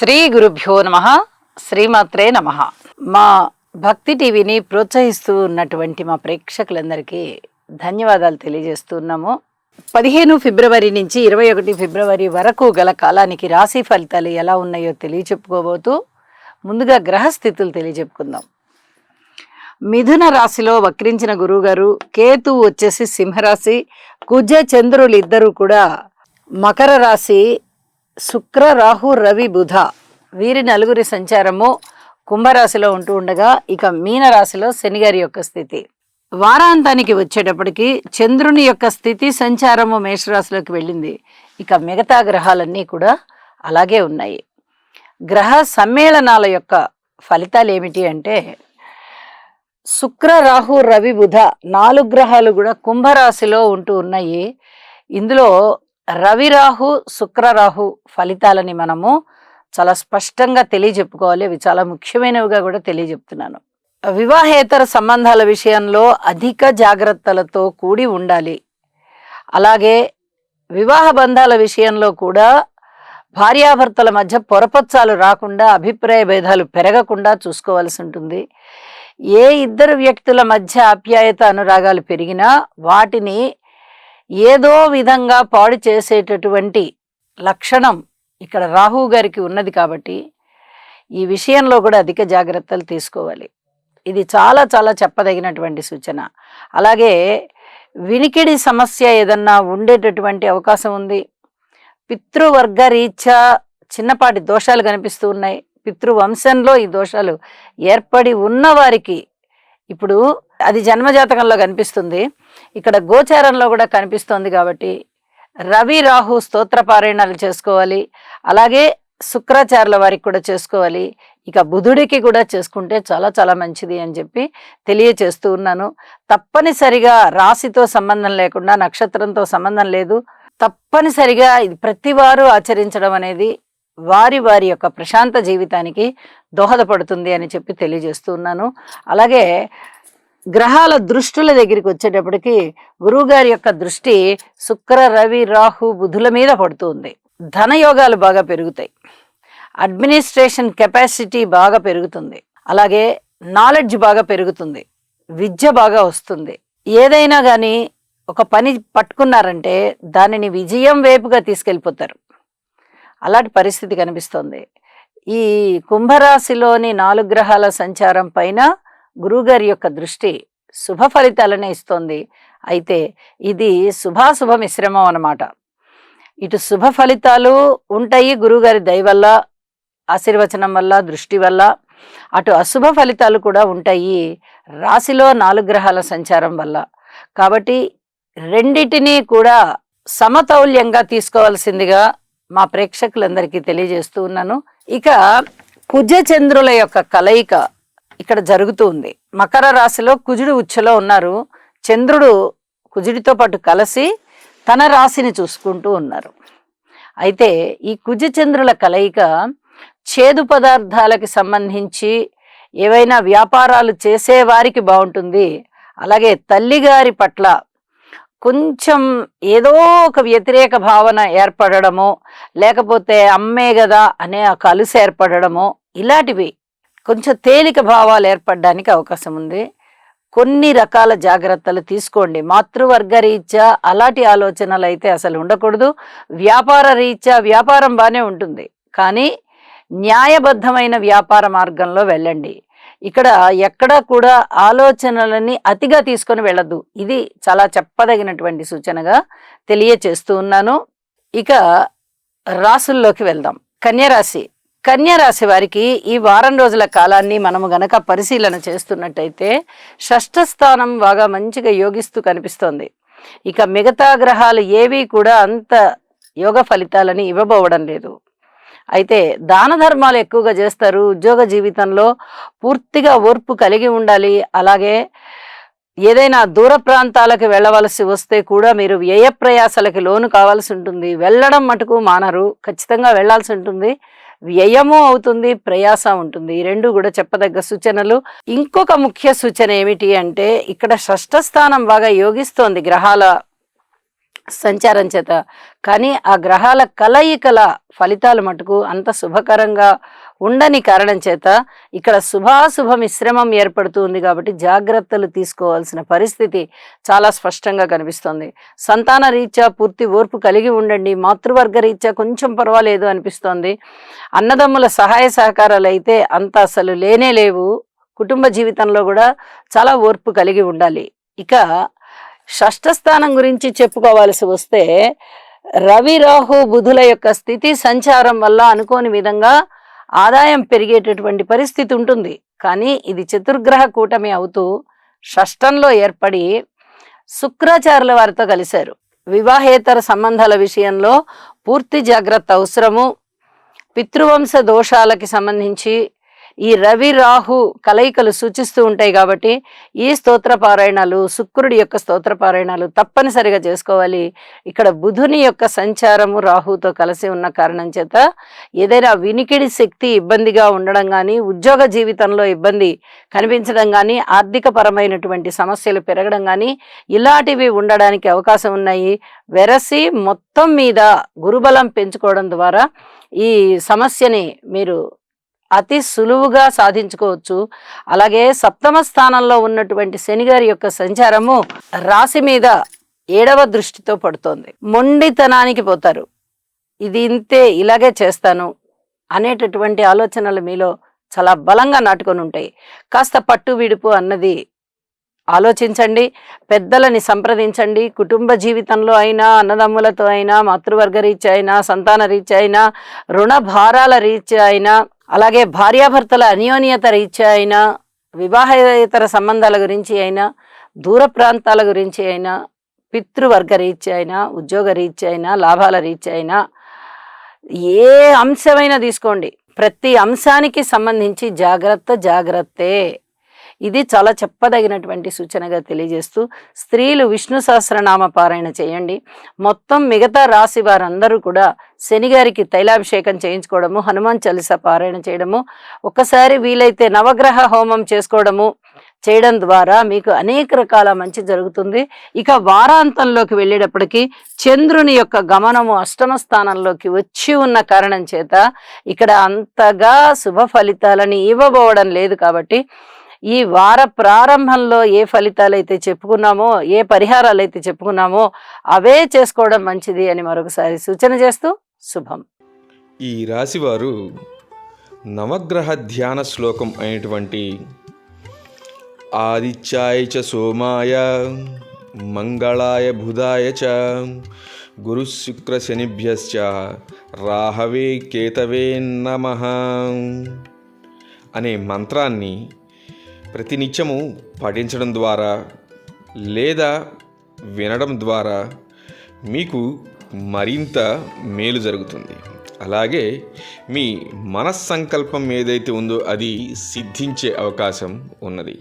శ్రీ గురుభ్యో నమః. శ్రీమాత్రే నమః. మా భక్తి టీవీని ప్రోత్సహిస్తూ ఉన్నటువంటి మా ప్రేక్షకులందరికీ ధన్యవాదాలు తెలియజేస్తున్నాము. 15 ఫిబ్రవరి నుంచి 21 ఫిబ్రవరి వరకు గల కాలానికి రాశి ఫలితాలు ఎలా ఉన్నాయో తెలియచెప్పుకోబోతూ ముందుగా గ్రహస్థితులు తెలియచెప్పుకుందాం. మిథున రాశిలో వక్రించిన గురువుగారు, కేతు వచ్చేసి సింహరాశి, కుజ చంద్రులు ఇద్దరు కూడా మకర రాశి, శుక్ర రాహు రవి బుధ వీరి నలుగురి సంచారము కుంభరాశిలో ఉంటూ ఉండగా, ఇక మీన రాశిలో శనిగారి యొక్క స్థితి. వారాంతానికి వచ్చేటప్పటికి చంద్రుని యొక్క స్థితి సంచారము మేషరాశిలోకి వెళ్ళింది. ఇక మిగతా గ్రహాలన్నీ కూడా అలాగే ఉన్నాయి. గ్రహ సమ్మేళనాల యొక్క ఫలితాలు ఏమిటి అంటే, శుక్ర రాహు రవి బుధ 4 గ్రహాలు కూడా కుంభరాశిలో ఉంటూ ఉన్నాయి. ఇందులో రవి రాహు శుక్ర రాహు ఫలితాలని మనము చాలా స్పష్టంగా తెలియజెప్పుకోవాలి. అవి చాలా ముఖ్యమైనవిగా కూడా తెలియజెప్తున్నాను. వివాహేతర సంబంధాల విషయంలో అధిక జాగ్రత్తలతో కూడి ఉండాలి. అలాగే వివాహ బంధాల విషయంలో కూడా భార్యాభర్తల మధ్య పొరపచ్చాలు రాకుండా, అభిప్రాయ భేదాలు పెరగకుండా చూసుకోవాల్సి ఉంటుంది. ఏ ఇద్దరు వ్యక్తుల మధ్య ఆప్యాయత అనురాగాలు పెరిగినా వాటిని ఏదో విధంగా పాడు చేసేటటువంటి లక్షణం ఇక్కడ రాహు గారికి ఉన్నది కాబట్టి ఈ విషయంలో కూడా అధిక జాగ్రత్తలు తీసుకోవాలి. ఇది చాలా చాలా చెప్పదగినటువంటి సూచన. అలాగే వినికిడి సమస్య ఏదన్నా ఉండేటటువంటి అవకాశం ఉంది. పితృవర్గ రీత్యా చిన్నపాటి దోషాలు కనిపిస్తూ ఉన్నాయి. పితృవంశంలో ఈ దోషాలు ఏర్పడి ఉన్నవారికి ఇప్పుడు అది జన్మజాతకంలో కనిపిస్తుంది, ఇక్కడ గోచారంలో కూడా కనిపిస్తోంది. కాబట్టి రవి రాహు స్తోత్ర పారాయణాలు చేసుకోవాలి. అలాగే శుక్రాచార్యుల వారికి కూడా చేసుకోవాలి. ఇక బుధుడికి కూడా చేసుకుంటే చాలా చాలా మంచిది అని చెప్పి తెలియచేస్తూ ఉన్నాను. తప్పనిసరిగా రాశితో సంబంధం లేకుండా, నక్షత్రంతో సంబంధం లేదు, తప్పనిసరిగా ఇది ప్రతివారు ఆచరించడం అనేది వారి వారి యొక్క ప్రశాంత జీవితానికి దోహదపడుతుంది అని చెప్పి తెలియజేస్తూ ఉన్నాను. అలాగే గ్రహాల దృష్టుల దగ్గరికి వచ్చేటప్పటికి గురువుగారి యొక్క దృష్టి శుక్ర రవి రాహు బుధుల మీద పడుతుంది. ధనయోగాలు బాగా పెరుగుతాయి. అడ్మినిస్ట్రేషన్ కెపాసిటీ బాగా పెరుగుతుంది. అలాగే నాలెడ్జ్ బాగా పెరుగుతుంది. విద్య బాగా వస్తుంది. ఏదైనా కానీ ఒక పని పట్టుకున్నారంటే దానిని విజయం వైపుగా తీసుకెళ్ళిపోతారు. అలాంటి పరిస్థితి కనిపిస్తోంది. ఈ కుంభరాశిలోని 4 గ్రహాల సంచారం పైన గురువుగారి యొక్క దృష్టి శుభ ఫలితాలనే ఇస్తోంది. అయితే ఇది శుభాశుభ మిశ్రమం అన్నమాట. ఇటు శుభ ఫలితాలు ఉంటాయి గురువుగారి దయ వల్ల, ఆశీర్వచనం వల్ల, దృష్టి వల్ల. అటు అశుభ ఫలితాలు కూడా ఉంటాయి రాశిలో 4 గ్రహాల సంచారం వల్ల. కాబట్టి రెండిటినీ కూడా సమతౌల్యంగా తీసుకోవాల్సిందిగా మా ప్రేక్షకులందరికీ తెలియజేస్తూ ఉన్నాను. ఇక కుజ చంద్రుల యొక్క కలయిక ఇక్కడ జరుగుతూ ఉంది. మకర రాశిలో కుజుడు ఉచ్చలో ఉన్నారు. చంద్రుడు కుజుడితో పాటు కలిసి తన రాశిని చూసుకుంటూ ఉన్నారు. అయితే ఈ కుజ చంద్రుల కలయిక చేదు పదార్థాలకి సంబంధించి ఏవైనా వ్యాపారాలు చేసేవారికి బాగుంటుంది. అలాగే తల్లిగారి పట్ల కొంచెం ఏదో ఒక వ్యతిరేక భావన ఏర్పడడమో, లేకపోతే అమ్మే కదా అనే ఒక అలుసు ఏర్పడడమో, ఇలాంటివి కొంచెం తేలిక భావాలు ఏర్పడడానికి అవకాశం ఉంది. కొన్ని రకాల జాగ్రత్తలు తీసుకోండి. మాతృవర్గ రీత్యా అలాంటి ఆలోచనలు అయితే అసలు ఉండకూడదు. వ్యాపార రీత్యా వ్యాపారం బాగానే ఉంటుంది, కానీ న్యాయబద్ధమైన వ్యాపార మార్గంలో వెళ్ళండి. ఇక్కడ ఎక్కడా కూడా ఆలోచనలని అతిగా తీసుకొని వెళ్ళద్దు. ఇది చాలా చెప్పదగినటువంటి సూచనగా తెలియచేస్తూ ఉన్నాను. ఇక రాసుల్లోకి వెళ్దాం. కన్యరాశి. కన్యరాశి వారికి ఈ వారం రోజుల కాలాన్ని మనము గనక పరిశీలన చేస్తున్నట్టయితే షష్ఠ స్థానం బాగా మంచిగా యోగిస్తూ కనిపిస్తోంది. ఇక మిగతా గ్రహాలు ఏవి కూడా అంత యోగ ఫలితాలని ఇవ్వబోవడం లేదు. అయితే దాన ధర్మాలు ఎక్కువగా చేస్తారు. ఉద్యోగ జీవితంలో పూర్తిగా ఓర్పు కలిగి ఉండాలి. అలాగే ఏదైనా దూర ప్రాంతాలకు వెళ్ళవలసి వస్తే కూడా మీరు వ్యయ ప్రయాసాలకి లోను కావాల్సి ఉంటుంది. వెళ్ళడం మటుకు మానరు, ఖచ్చితంగా వెళ్లాల్సి ఉంటుంది. వ్యయము అవుతుంది, ప్రయాస ఉంటుంది. ఈ రెండు కూడా చెప్పదగ్గ సూచనలు. ఇంకొక ముఖ్య సూచన ఏమిటి అంటే, ఇక్కడ షష్ఠ స్థానం బాగా యోగిస్తోంది గ్రహాల సంచారం చేత. కానీ ఆ గ్రహాల కలయికల ఫలితాలు మటుకు అంత శుభకరంగా ఉండని కారణం చేత ఇక్కడ శుభాశుభ మిశ్రమం ఏర్పడుతుంది. కాబట్టి జాగ్రత్తలు తీసుకోవాల్సిన పరిస్థితి చాలా స్పష్టంగా కనిపిస్తుంది. సంతాన రీత్యా పూర్తి ఓర్పు కలిగి ఉండండి. మాతృవర్గ రీత్యా కొంచెం పర్వాలేదు అనిపిస్తోంది. అన్నదమ్ముల సహాయ సహకారాలు అయితే అంత అసలు లేనే లేవు. కుటుంబ జీవితంలో కూడా చాలా ఓర్పు కలిగి ఉండాలి. ఇక షష్ఠ స్థానం గురించి చెప్పుకోవాల్సి వస్తే రవి రాహు బుధుల యొక్క స్థితి సంచారం వల్ల అనుకోని విధంగా ఆదాయం పెరిగేటటువంటి పరిస్థితి ఉంటుంది. కానీ ఇది చతుర్గ్రహ కూటమి అవుతూ షష్టంలో ఏర్పడి శుక్రాచార్యుల వారితో కలిశారు. వివాహేతర సంబంధాల విషయంలో పూర్తి జాగ్రత్త అవసరము. పితృవంశ దోషాలకి సంబంధించి ఈ రవి రాహు కలయికలు సూచిస్తూ ఉంటాయి. కాబట్టి ఈ స్తోత్ర పారాయణాలు, శుక్రుడి యొక్క స్తోత్ర పారాయణాలు తప్పనిసరిగా చేసుకోవాలి. ఇక్కడ బుధుని యొక్క సంచారము రాహుతో కలిసి ఉన్న కారణం చేత ఏదైనా వినికిడి శక్తి ఇబ్బందిగా ఉండడం కానీ, ఉద్యోగ జీవితంలో ఇబ్బంది కనిపించడం కానీ, ఆర్థిక పరమైనటువంటి సమస్యలు పెరగడం కానీ ఇలాంటివి ఉండడానికి అవకాశం ఉన్నాయి. వెరసి మొత్తం మీద గురుబలం పెంచుకోవడం ద్వారా ఈ సమస్యని మీరు అతి సులువుగా సాధించుకోవచ్చు. అలాగే సప్తమ స్థానంలో ఉన్నటువంటి శనిగారి యొక్క సంచారము రాశి మీద 7వ దృష్టితో పడుతోంది. మొండితనానికి పోతారు. ఇది ఇంతే, ఇలాగే చేస్తాను అనేటటువంటి ఆలోచనలు మీలో చాలా బలంగా నాటుకొని ఉంటాయి. కాస్త పట్టు విడుపు అన్నది ఆలోచించండి. పెద్దలని సంప్రదించండి. కుటుంబ జీవితంలో అయినా, అన్నదమ్ములతో అయినా, మాతృవర్గ రీత్యా అయినా, సంతాన రీత్యా అయినా, రుణ భారాల రీత్యా అయినా, అలాగే భార్యాభర్తల అన్యోన్యత రీత్యా అయినా, వివాహేతర సంబంధాల గురించి అయినా, దూర ప్రాంతాల గురించి అయినా, పితృవర్గ రీత్యా అయినా, ఉద్యోగ రీత్యా అయినా, లాభాల రీత్యా అయినా, ఏ అంశమైనా తీసుకోండి, ప్రతి అంశానికి సంబంధించి జాగ్రత్తే. ఇది చాలా చెప్పదగినటువంటి సూచనగా తెలియజేస్తూ స్త్రీలు విష్ణు సహస్రనామ పారాయణ చేయండి. మొత్తం మిగతా రాశి వారందరూ కూడా శనిగారికి తైలాభిషేకం చేయించుకోవడము, హనుమాన్ చాలీసా పారాయణ చేయడము, ఒక్కసారి వీలైతే నవగ్రహ హోమం చేయడం ద్వారా మీకు అనేక రకాల మంచి జరుగుతుంది. ఇక వారాంతంలోకి వెళ్ళేటప్పటికీ చంద్రుని యొక్క గమనము అష్టమ స్థానంలోకి వచ్చి ఉన్న కారణం చేత ఇక్కడ అంతగా శుభ ఫలితాలని ఇవ్వబోవడం లేదు. కాబట్టి ఈ వార ప్రారంభంలో ఏ ఫలితాలు అయితే చెప్పుకున్నామో, ఏ పరిహారాలు అయితే చెప్పుకున్నామో అవే చేసుకోవడం మంచిది అని మరొకసారి సూచన చేస్తూ శుభం. ఈ రాశివారు నవగ్రహ ధ్యాన శ్లోకం అయినటువంటి ఆదిత్యాయ చ సోమాయ మంగళాయ బుధాయ చ గురు శుక్ర శనిభ్యశ్చ రాహవే కేతవే నమః అనే మంత్రాన్ని ప్రతినిత్యము పఠించడం ద్వారా లేదా వినడం ద్వారా మీకు మరింత మేలు జరుగుతుంది. అలాగే మీ మనస్సంకల్పం ఏదైతే ఉందో అది సిద్ధించే అవకాశం ఉన్నది.